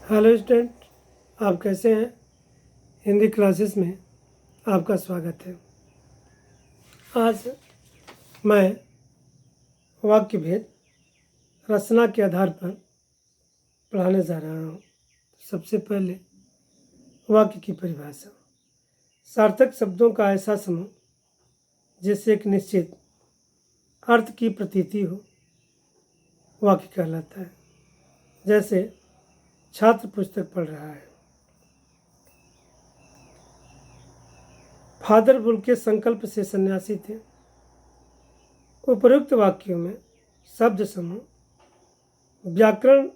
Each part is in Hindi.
हेलो स्टूडेंट, आप कैसे हैं। हिंदी क्लासेस में आपका स्वागत है। आज मैं वाक्य भेद रचना के आधार पर पढ़ाने जा रहा हूँ। सबसे पहले वाक्य की परिभाषा। सार्थक शब्दों का ऐसा समूह जिससे एक निश्चित अर्थ की प्रतीति हो, वाक्य कहलाता है। जैसे छात्र पुस्तक पढ़ रहा है। फादर बुल के संकल्प से सन्यासी थे। उपरोक्त वाक्यों में शब्द समूह व्याकरण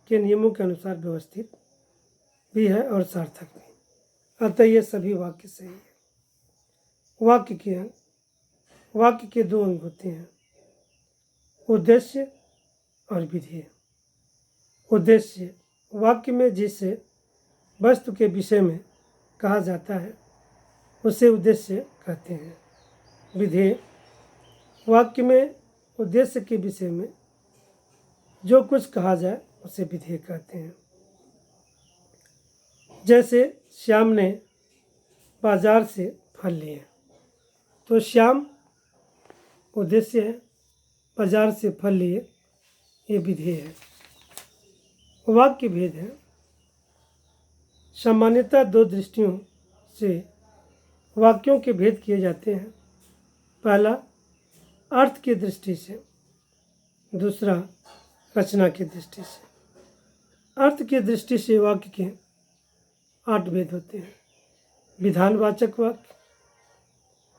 के नियमों के अनुसार व्यवस्थित भी है और सार्थक भी, अतः ये सभी वाक्य सही है। वाक्य के दो अंग होते हैं, उद्देश्य और विधेय। उद्देश्य वाक्य में जिसे वस्तु के विषय में कहा जाता है उसे उद्देश्य कहते हैं। विधेय वाक्य में उद्देश्य के विषय में जो कुछ कहा जाए उसे विधेय कहते हैं। जैसे श्याम ने बाजार से फल लिए, तो श्याम उद्देश्य है, बाजार से फल लिए ये विधेय है। वाक्य भेद है। सामान्यतः दो दृष्टियों से वाक्यों के भेद किए जाते हैं। पहला अर्थ की दृष्टि से, दूसरा रचना की दृष्टि से। अर्थ की दृष्टि से वाक्य के 8 भेद होते हैं। विधानवाचक वाक्य,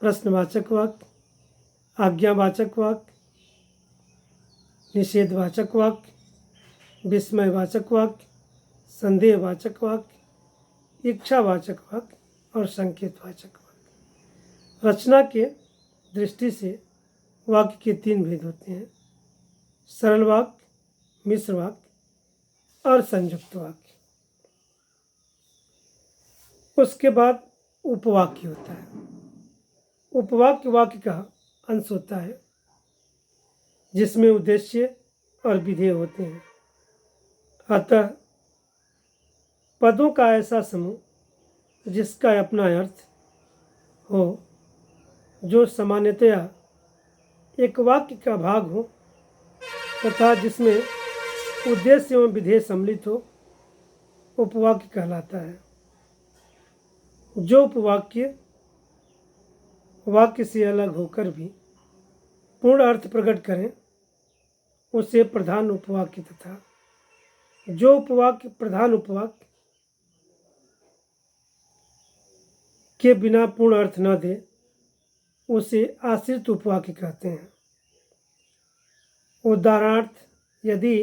प्रश्नवाचक वाक्य, आज्ञावाचक वाक्य, निषेधवाचक वाक्य, विस्मयवाचक वाक्य, संदेहवाचक वाक्य, इच्छावाचक वाक्य और संकेतवाचक वाक्य। रचना के दृष्टि से वाक्य के 3 भेद होते हैं, सरल वाक्य, मिश्र वाक्य और संयुक्त वाक्य। उसके बाद उपवाक्य होता है। उपवाक्य वाक्य का अंश होता है जिसमें उद्देश्य और विधेय होते हैं। अतः पदों का ऐसा समूह जिसका अपना अर्थ हो, जो सामान्यतया एक वाक्य का भाग हो तथा जिसमें उद्देश्य एवं विधेय सम्मिलित हो, उपवाक्य कहलाता है। जो उपवाक्य वाक्य से अलग होकर भी पूर्ण अर्थ प्रकट करें उसे प्रधान उपवाक्य तथा जो उपवाक्य प्रधान उपवाक्य के बिना पूर्ण अर्थ न दे उसे आश्रित उपवाक्य कहते हैं। उदाहरणार्थ, यदि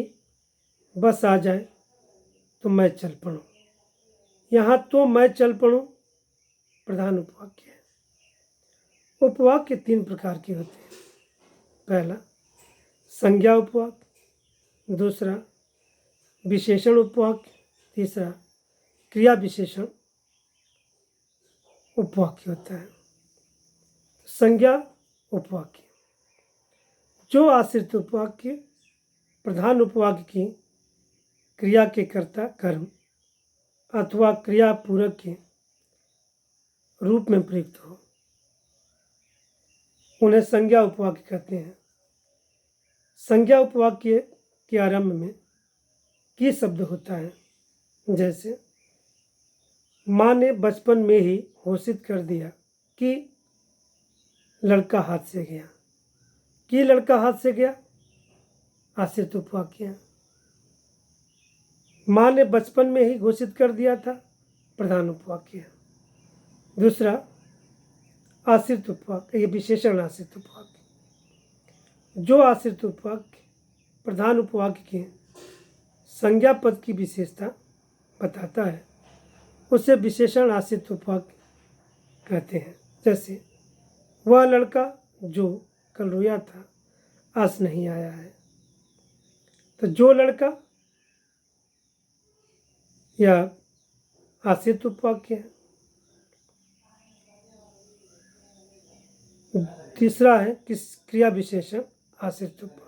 बस आ जाए तो मैं चल पड़ूं, यहाँ तो मैं चल पड़ूं प्रधान उपवाक्य है। उपवाक्य 3 प्रकार के होते हैं। पहला संज्ञा उपवाक्य, दूसरा विशेषण उपवाक्य, तीसरा क्रिया विशेषण उपवाक्य होता है। संज्ञा उपवाक्य, जो आश्रित उपवाक्य प्रधान उपवाक्य की क्रिया के कर्ता कर्म अथवा क्रिया पूरक के रूप में प्रयुक्त हो, उन्हें संज्ञा उपवाक्य कहते हैं। संज्ञा उपवाक्य के आरंभ में की शब्द होता है। जैसे माँ ने बचपन में ही घोषित कर दिया कि लड़का हाथ से गया। कि लड़का हाथ से गया आश्रित उपवाक्य है। माँ ने बचपन में ही घोषित कर दिया था प्रधान उपवाक्य है। दूसरा आश्रित उपवाक्य, ये विशेषण आश्रित उपवाक्य। जो आश्रित उपवाक्य प्रधान उपवाक्य के संज्ञा पद की विशेषता बताता है उसे विशेषण आश्रित उपवाक्य कहते हैं। जैसे वह लड़का जो कल रोया था आज नहीं आया है, तो जो लड़का यह आश्रित उपवाक्य है। तीसरा है क्रिया विशेषण आश्रित उपवाक्य।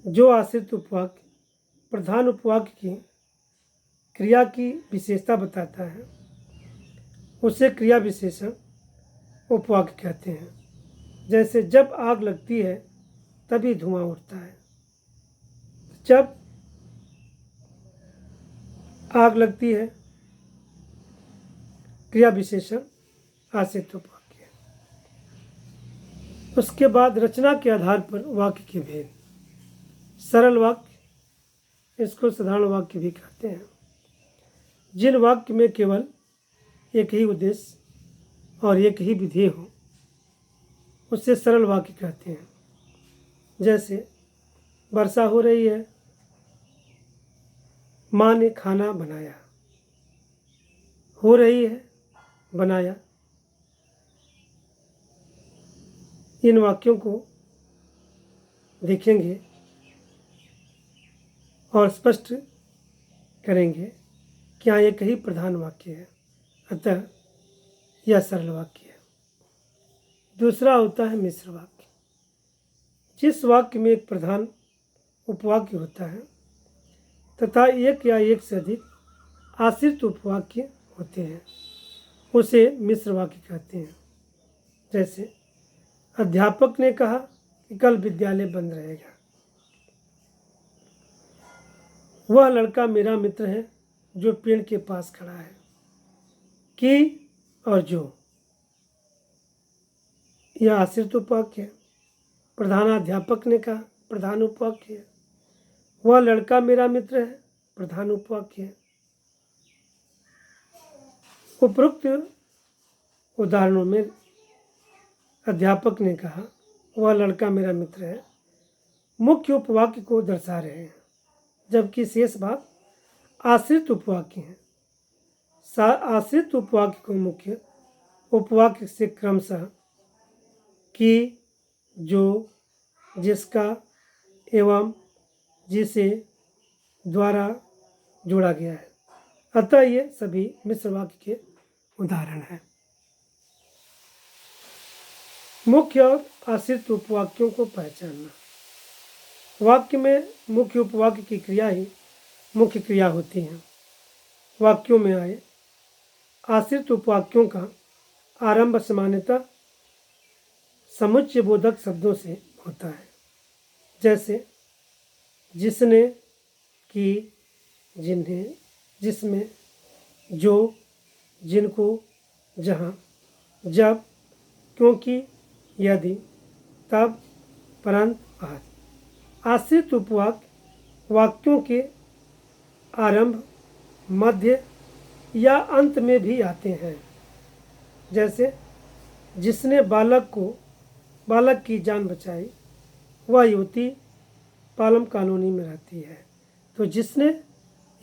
जो आश्रित उपवाक्य प्रधान उपवाक्य की क्रिया की विशेषता बताता है उसे क्रिया विशेषण उपवाक्य कहते हैं। जैसे जब आग लगती है तभी धुआं उठता है। जब आग लगती है क्रिया विशेषण आश्रित उपवाक्य। उसके बाद रचना के आधार पर वाक्य के भेद। सरल वाक्य, इसको साधारण वाक्य भी कहते हैं। जिन वाक्य में केवल एक ही उद्देश्य और एक ही विधेय हो उससे सरल वाक्य कहते हैं। जैसे वर्षा हो रही है, माँ ने खाना बनाया। हो रही है, बनाया। इन वाक्यों को देखेंगे और स्पष्ट करेंगे कि यहाँ एक ही प्रधान वाक्य है, अतः यह सरल वाक्य है। दूसरा होता है मिश्र वाक्य। जिस वाक्य में एक प्रधान उपवाक्य होता है तथा एक या एक से अधिक आश्रित उपवाक्य होते हैं उसे मिश्र वाक्य कहते हैं। जैसे अध्यापक ने कहा कि कल विद्यालय बंद रहेगा। वह लड़का मेरा मित्र है जो पेड़ के पास खड़ा है। कि और जो, यह आश्रित उपवाक्य है। प्रधानाध्यापक ने कहा, प्रधान उपवाक्य है। वह लड़का मेरा मित्र है, प्रधान उपवाक्य है। उपरोक्त उदाहरणों में अध्यापक ने कहा, वह लड़का मेरा मित्र है, मुख्य उपवाक्य को दर्शा रहे हैं, जबकि शेष भाग आश्रित उपवाक्य हैं। आश्रित उपवाक्य को मुख्य उपवाक्य से क्रमशः कि, जो, जिसका एवं जिसे द्वारा जोड़ा गया है। अतः ये सभी मिश्र वाक्य के उदाहरण हैं। मुख्य और आश्रित उपवाक्यों को पहचानना। वाक्य में मुख्य उपवाक्य की क्रिया ही मुख्य क्रिया होती है। वाक्यों में आए आश्रित उपवाक्यों का आरंभ सामान्यतः समुच्चय बोधक शब्दों से होता है। जैसे जिसने, कि, जिन्हें, जिसमें, जो, जिनको, जहाँ, जब, क्योंकि, यदि, तब, परंतु, आज। आश्रित उपवाक्य वाक्यों के आरंभ, मध्य या अंत में भी आते हैं। जैसे जिसने बालक की जान बचाई, वह युवती पालम कॉलोनी में रहती है। तो जिसने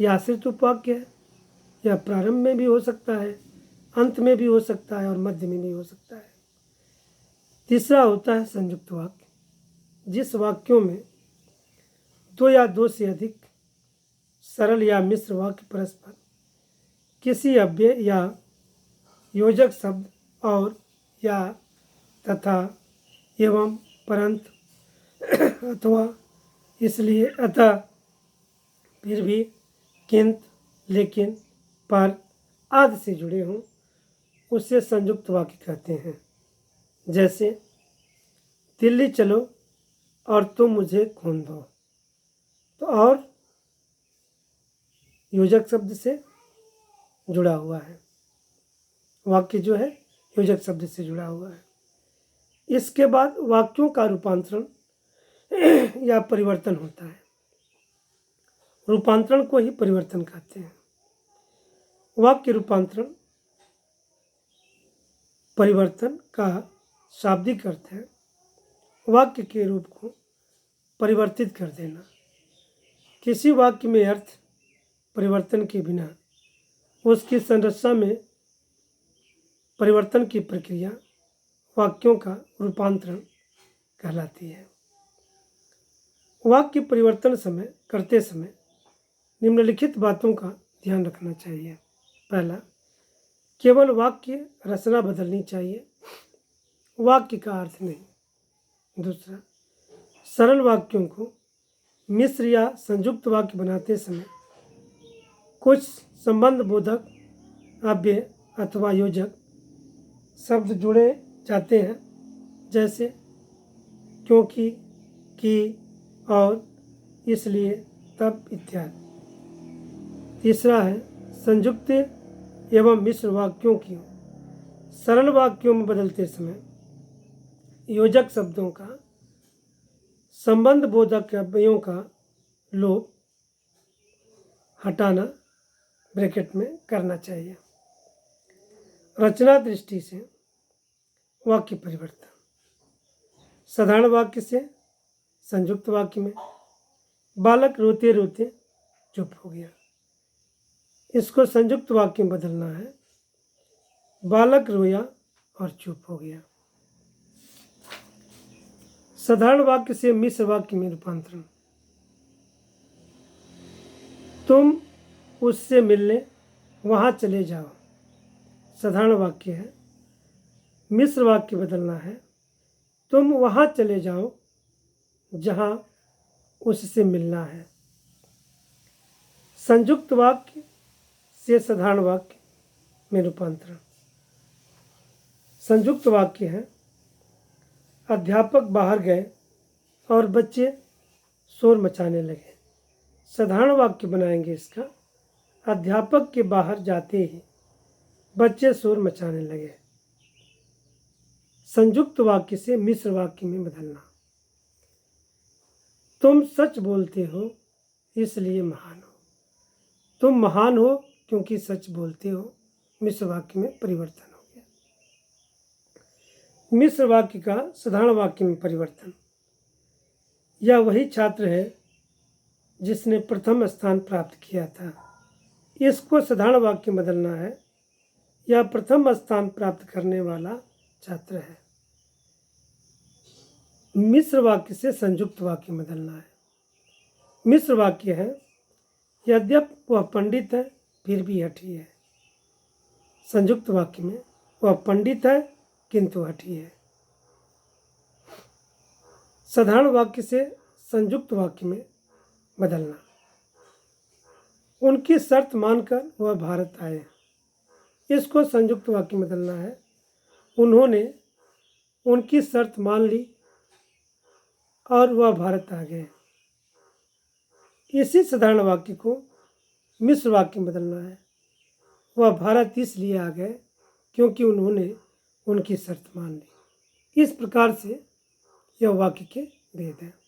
यह आश्रित उपवाक्य है। यह प्रारंभ में भी हो सकता है, अंत में भी हो सकता है और मध्य में भी हो सकता है। तीसरा होता है संयुक्त वाक्य। जिस वाक्यों में दो या दो से अधिक सरल या मिश्र वाक्य परस्पर किसी अव्यय या योजक शब्द और या तथा एवं परंतु अथवा इसलिए अतः फिर भी किंतु लेकिन पर आदि से जुड़े हों उससे संयुक्त वाक्य कहते हैं। जैसे दिल्ली चलो और तुम मुझे खून दो। तो और योजक शब्द से जुड़ा हुआ है। वाक्य जो है योजक शब्द से जुड़ा हुआ है। इसके बाद वाक्यों का रूपांतरण या परिवर्तन होता है। रूपांतरण को ही परिवर्तन कहते हैं। वाक्य रूपांतरण परिवर्तन का शाब्दिक अर्थ है वाक्य के रूप को परिवर्तित कर देना। किसी वाक्य में अर्थ परिवर्तन के बिना उसकी संरचना में परिवर्तन की प्रक्रिया वाक्यों का रूपांतरण कहलाती है। वाक्य परिवर्तन करते समय निम्नलिखित बातों का ध्यान रखना चाहिए। पहला, केवल वाक्य रचना बदलनी चाहिए, वाक्य का अर्थ नहीं। दूसरा, सरल वाक्यों को मिश्र या संयुक्त वाक्य बनाते समय कुछ संबंध बोधक अव्यय अथवा योजक शब्द जुड़े जाते हैं, जैसे क्योंकि, कि, और, इसलिए, तब इत्यादि। तीसरा है संयुक्त एवं मिश्र वाक्यों की सरल वाक्यों में बदलते समय योजक शब्दों का संबंध बोधक अव्ययों का लोप हटाना ब्रैकेट में करना चाहिए। रचना दृष्टि से वाक्य परिवर्तन। साधारण वाक्य से संयुक्त वाक्य में बालक रोते रोते चुप हो गया। इसको संयुक्त वाक्य में बदलना है, बालक रोया और चुप हो गया। साधारण वाक्य से मिश्र वाक्य में रूपांतरण। तुम उससे मिलने वहाँ चले जाओ साधारण वाक्य है। मिश्र वाक्य बदलना है, तुम वहाँ चले जाओ जहाँ उससे मिलना है। संयुक्त वाक्य से साधारण वाक्य में रूपांतरण। संयुक्त वाक्य है अध्यापक बाहर गए और बच्चे शोर मचाने लगे। साधारण वाक्य बनाएंगे इसका, अध्यापक के बाहर जाते ही बच्चे शोर मचाने लगे। संयुक्त वाक्य से मिश्र वाक्य में बदलना। तुम सच बोलते हो इसलिए महान हो। तुम महान हो क्योंकि सच बोलते हो। मिश्र वाक्य में परिवर्तन हो गया। मिश्र वाक्य का साधारण वाक्य में परिवर्तन। यह वही छात्र है जिसने प्रथम स्थान प्राप्त किया था। इसको साधारण वाक्य में बदलना है, यह प्रथम स्थान प्राप्त करने वाला छात्र है। मिश्र वाक्य से संयुक्त वाक्य में बदलना है। मिश्र वाक्य है यद्यप वह पंडित है फिर भी हठी है। संयुक्त वाक्य में वह पंडित है किंतु हठी है। साधारण वाक्य से संयुक्त वाक्य में बदलना। उनकी शर्त मानकर वह भारत आए। इसको संयुक्त वाक्य में बदलना है, उन्होंने उनकी शर्त मान ली और वह भारत आ गए। इसी साधारण वाक्य को मिश्र वाक्य में बदलना है, वह भारत इसलिए आ गए क्योंकि उन्होंने उनकी शर्त मान ली। इस प्रकार से यह वाक्य के भेद हैं।